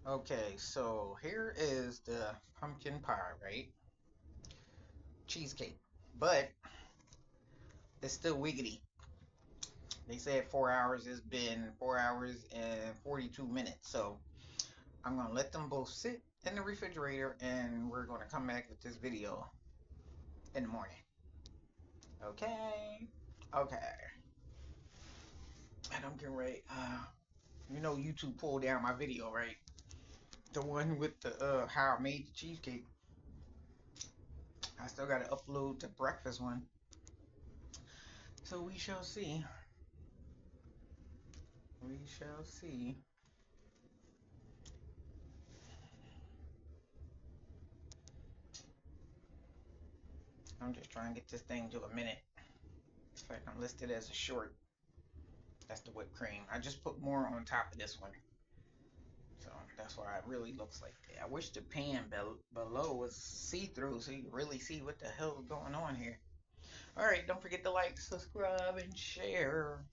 Okay, so here is the pumpkin pie, right? Cheesecake. But it's still wiggity. They said 4 hours. It's been 4 hours and 42 minutes. So I'm gonna let them both sit in the refrigerator and we're gonna come back with this video in the morning. Okay. Okay. And I'm getting ready. YouTube pulled down my video, right? The one with the how I made the cheesecake. I still gotta upload the breakfast one. So we shall see. We shall see. I'm just trying to get this thing to a minute. It's like I'm listed as a short. That's the whipped cream. I just put more on top of this one. So that's why it really looks like that. I wish the pan below was see-through so you really see what the hell is going on here. Alright, don't forget to like, subscribe, and share.